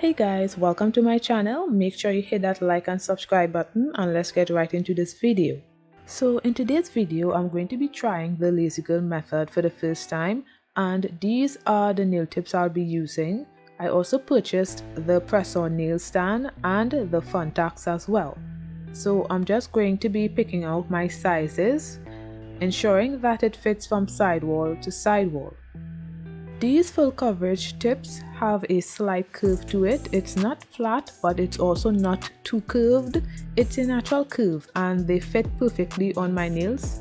Hey guys, welcome to my channel. Make sure you hit that like and subscribe button and let's get right into this video. So in today's video, I'm going to be trying the Lazy Girl method for the first time, and these are the nail tips I'll be using. I also purchased the press-on nail stand and the Fun Taks as well. So I'm just going to be picking out my sizes, ensuring that it fits from sidewall to sidewall. These full coverage tips have a slight curve to it. It's not flat, but it's also not too curved. It's a natural curve and they fit perfectly on my nails.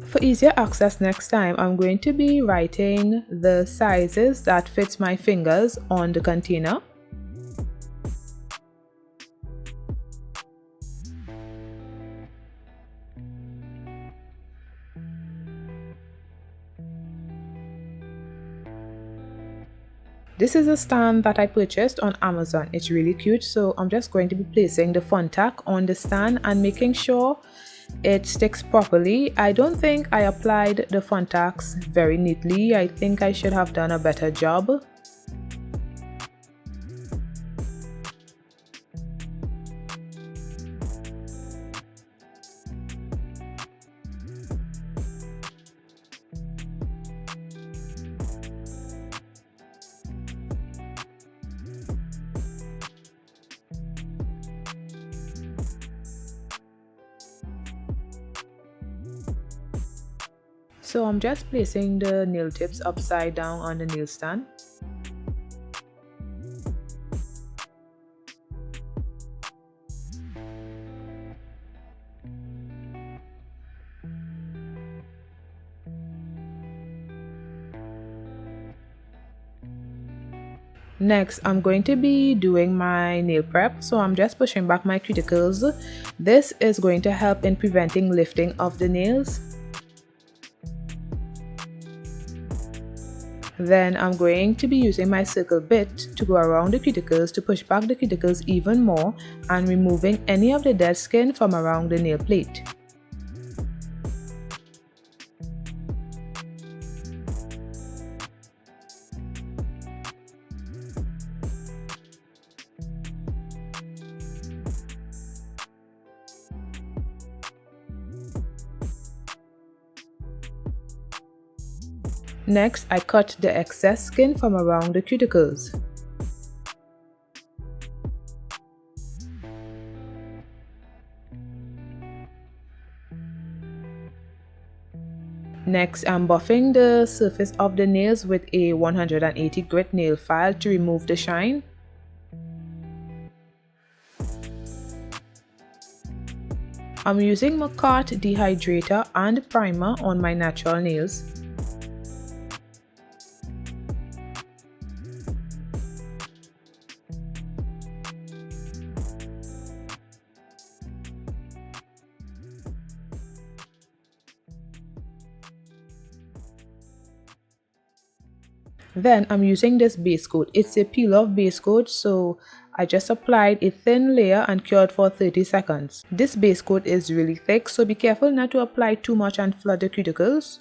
For easier access next time, I'm going to be writing the sizes that fits my fingers on the container. This is a stand that I purchased on Amazon. It's really cute, so I'm just going to be placing the Fun Tak on the stand and making sure it sticks properly. I don't think I applied the Fun Taks very neatly. I think I should have done a better job. So I'm just placing the nail tips upside down on the nail stand. Next, I'm going to be doing my nail prep, so I'm just pushing back my cuticles. This is going to help in preventing lifting of the nails. Then I'm going to be using my circle bit to go around the cuticles to push back the cuticles even more and removing any of the dead skin from around the nail plate. Next, I cut the excess skin from around the cuticles. Next, I'm buffing the surface of the nails with a 180 grit nail file to remove the shine. I'm using Makartt Dehydrator and primer on my natural nails. Then I'm using this base coat. It's a peel-off base coat, so I just applied a thin layer and cured for 30 seconds. This base coat is really thick, so be careful not to apply too much and flood the cuticles.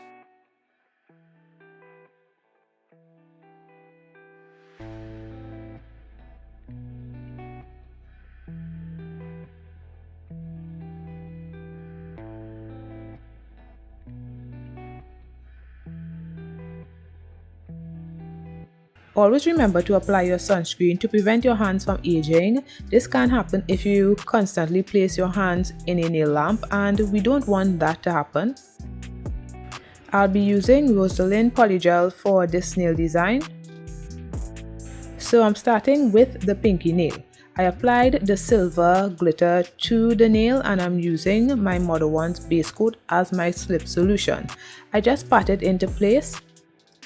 Always remember to apply your sunscreen to prevent your hands from aging. This can happen if you constantly place your hands in a nail lamp, and we don't want that to happen. I'll be using Rosalind Polygel for this nail design. So I'm starting with the pinky nail. I applied the silver glitter to the nail and I'm using my Modelones base coat as my slip solution. I just pat it into place.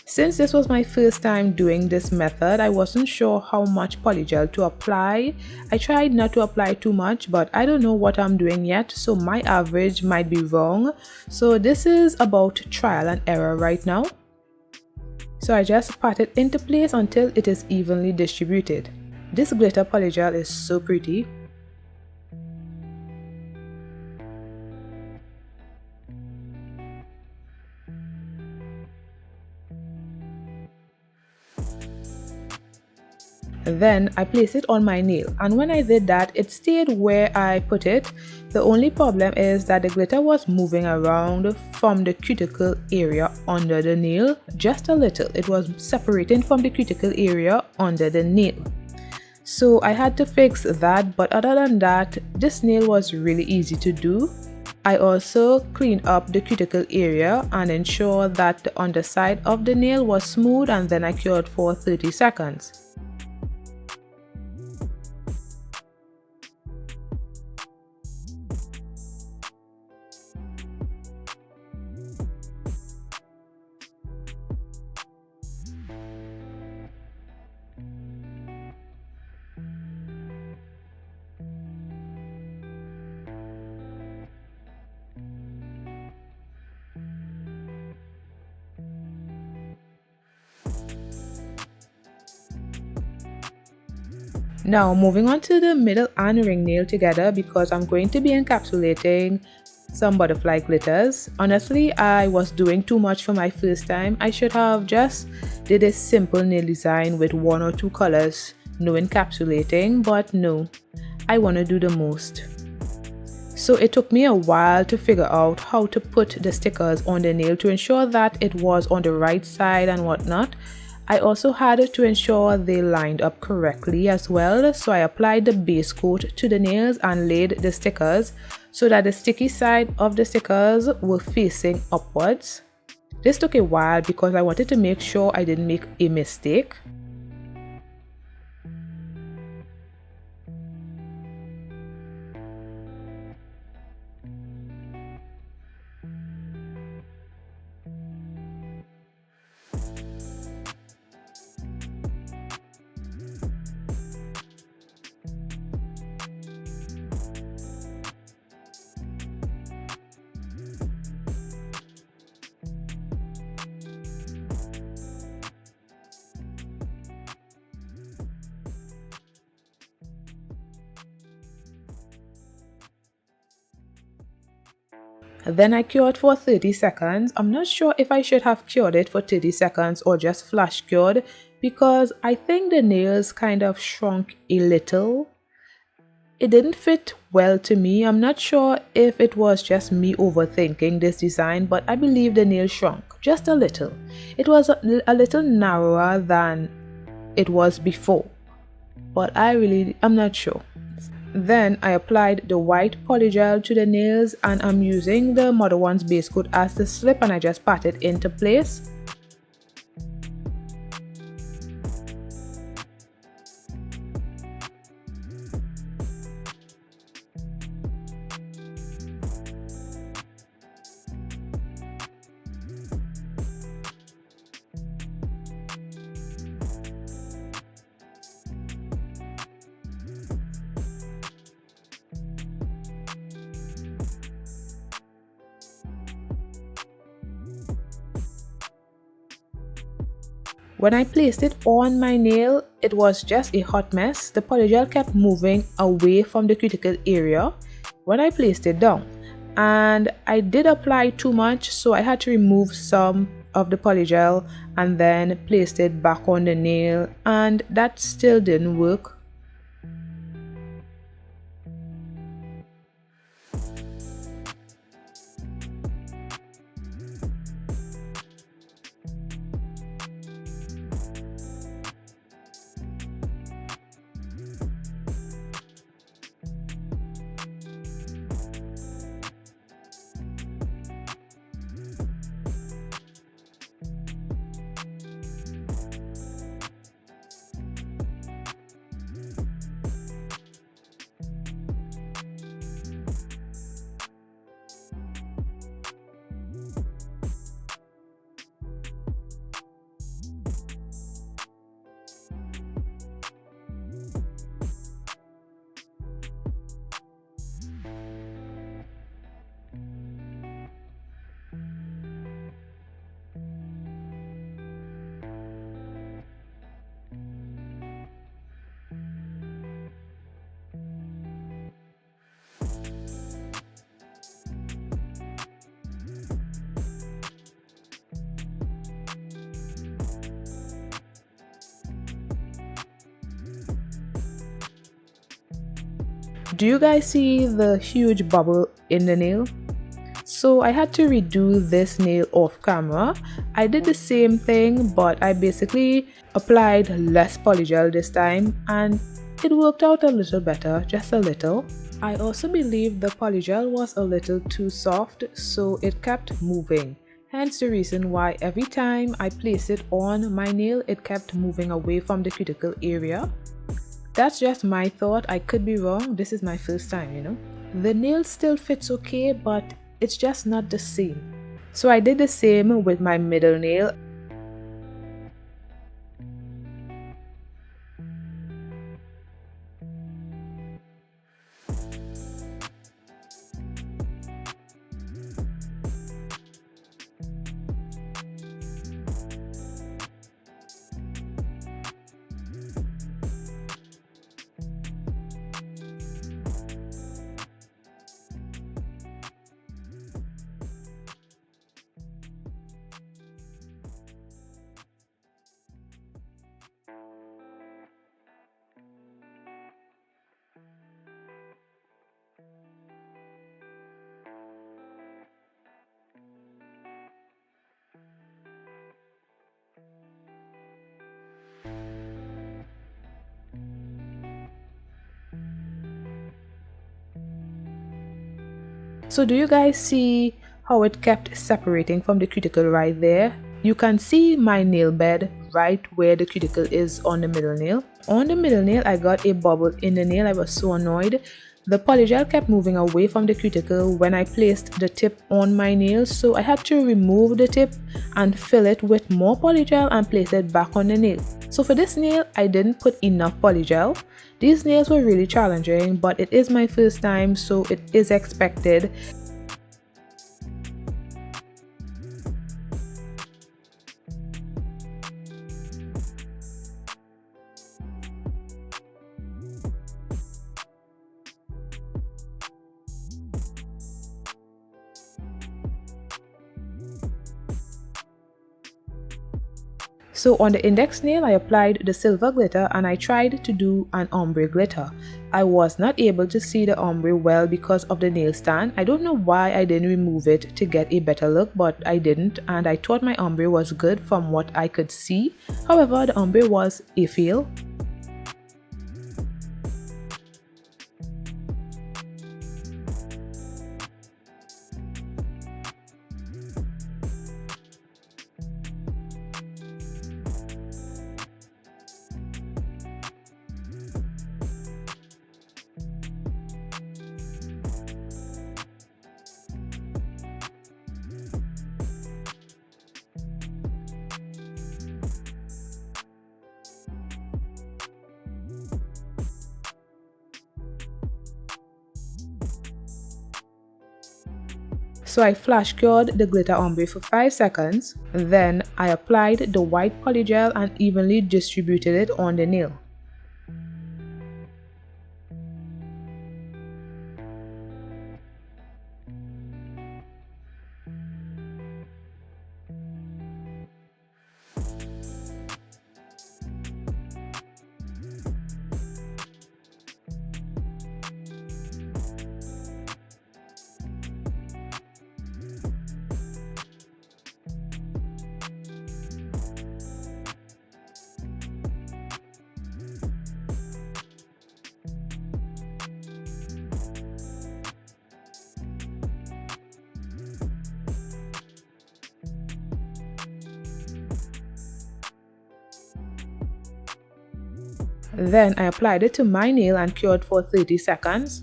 Since this was my first time doing this method, I wasn't sure how much polygel to apply. I tried not to apply too much, but I don't know what I'm doing yet, so my average might be wrong. So this is about trial and error right now. So I just pat it into place until it is evenly distributed. This glitter polygel is so pretty. Then I place it on my nail, and when I did that, it stayed where I put it. The only problem is that the glitter was moving around from the cuticle area under the nail just a little. It was separating from the cuticle area under the nail. So I had to fix that, but other than that, this nail was really easy to do. I also cleaned up the cuticle area and ensured that the underside of the nail was smooth, and then I cured for 30 seconds. Now moving on to the middle and ring nail together, because I'm going to be encapsulating some butterfly glitters. Honestly, I was doing too much for my first time. I should have just did a simple nail design with 1 or 2 colors, no encapsulating, but no, I want to do the most. So it took me a while to figure out how to put the stickers on the nail to ensure that it was on the right side and whatnot. I also had to ensure they lined up correctly as well, so I applied the base coat to the nails and laid the stickers so that the sticky side of the stickers were facing upwards. This took a while because I wanted to make sure I didn't make a mistake. Then I cured for 30 seconds. I'm not sure if I should have cured it for 30 seconds or just flash cured, because I think the nails kind of shrunk a little. It didn't fit well to me. I'm not sure if it was just me overthinking this design, but I believe the nail shrunk just a little. It was a little narrower than it was before, but I'm not sure. Then I applied the white polygel to the nails, and I'm using the Modelones base coat as the slip, and I just pat it into place. When I placed it on my nail, it was just a hot mess. The polygel kept moving away from the cuticle area when I placed it down. And I did apply too much, so I had to remove some of the polygel and then placed it back on the nail, and that still didn't work. Do you guys see the huge bubble in the nail? So I had to redo this nail off camera. I did the same thing, but I basically applied less polygel this time and it worked out a little better, just a little. I also believe the polygel was a little too soft, so it kept moving. Hence the reason why every time I placed it on my nail, it kept moving away from the cuticle area. That's just my thought, I could be wrong, this is my first time, you know. The nail still fits okay, but it's just not the same. So I did the same with my middle nail. So do you guys see how it kept separating from the cuticle right there? You can see my nail bed right where the cuticle is on the middle nail. On the middle nail, I got a bubble in the nail. I was so annoyed. The polygel kept moving away from the cuticle when I placed the tip on my nail, so I had to remove the tip and fill it with more polygel and place it back on the nail. So for this nail, I didn't put enough polygel. These nails were really challenging, but it is my first time, so it is expected. So on the index nail, I applied the silver glitter and I tried to do an ombre glitter. I was not able to see the ombre well because of the nail stand. I don't know why I didn't remove it to get a better look, but I didn't, and I thought my ombre was good from what I could see. However, the ombre was a fail. So I flash cured the glitter ombre for 5 seconds. Then I applied the white polygel and evenly distributed it on the nail. Then I applied it to my nail and cured for 30 seconds.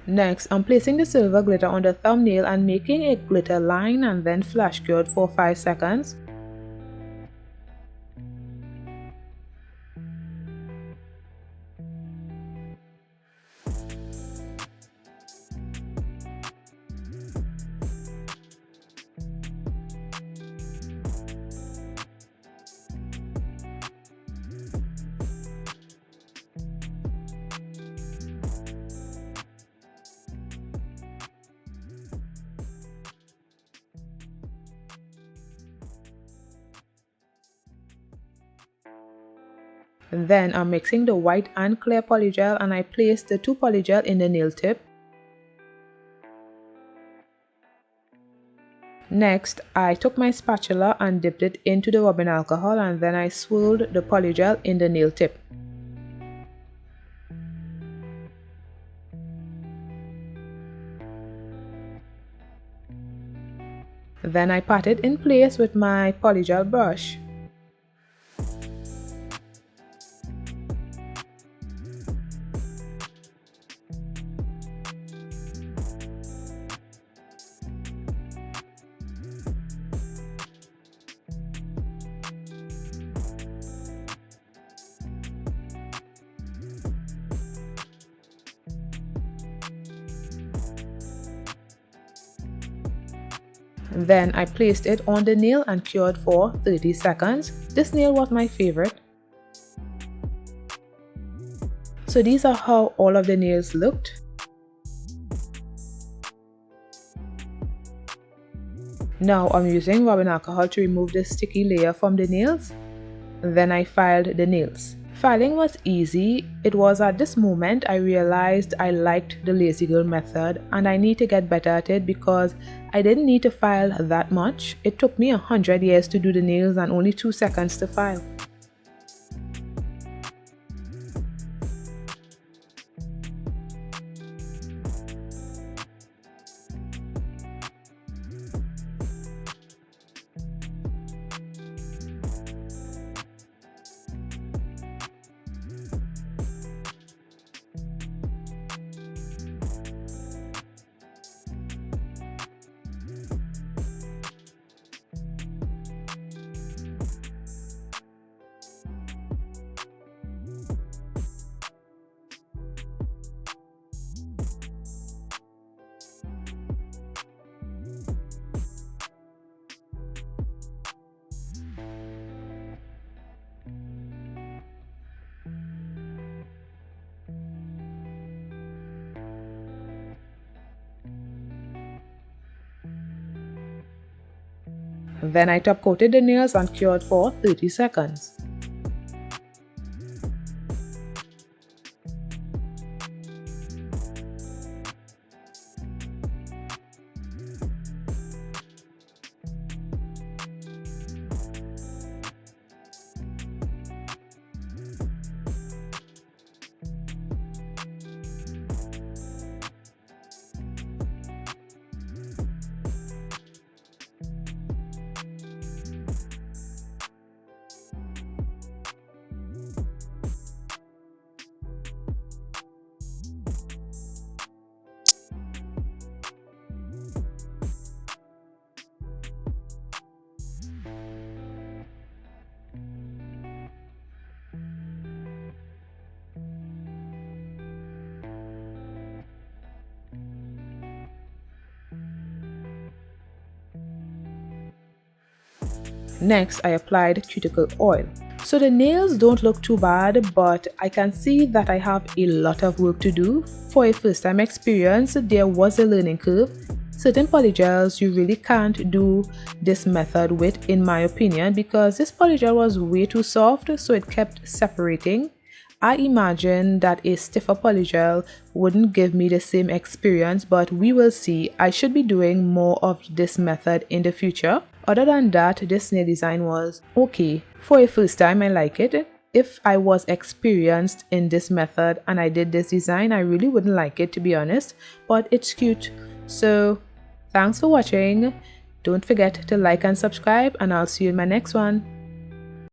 Next, I'm placing the silver glitter on the thumbnail and making a glitter line and then flash cured for 5 seconds. Then I'm mixing the white and clear polygel, and I placed the 2 polygel in the nail tip. Next, I took my spatula and dipped it into the rubbing alcohol, and then I swirled the polygel in the nail tip. Then I pat it in place with my polygel brush. Then I placed it on the nail and cured for 30 seconds. This nail was my favorite. So these are how all of the nails looked. Now I'm using rubbing alcohol to remove the sticky layer from the nails. Then I filed the nails. Filing was easy. It was at this moment I realized I liked the Lazy Girl method, and I need to get better at it because I didn't need to file that much. It took me 100 years to do the nails and only 2 seconds to file. Then I top coated the nails and cured for 30 seconds. Next, I applied cuticle oil. So the nails don't look too bad, but I can see that I have a lot of work to do. For a first time experience, there was a learning curve. Certain polygels you really can't do this method with, in my opinion, because this polygel was way too soft, so it kept separating. I imagine that a stiffer polygel wouldn't give me the same experience, but we will see. I should be doing more of this method in the future. Other than that, this nail design was okay. For a first time, I like it. If I was experienced in this method and I did this design, I really wouldn't like it, to be honest, but it's cute. So thanks for watching. Don't forget to like and subscribe, and I'll see you in my next one.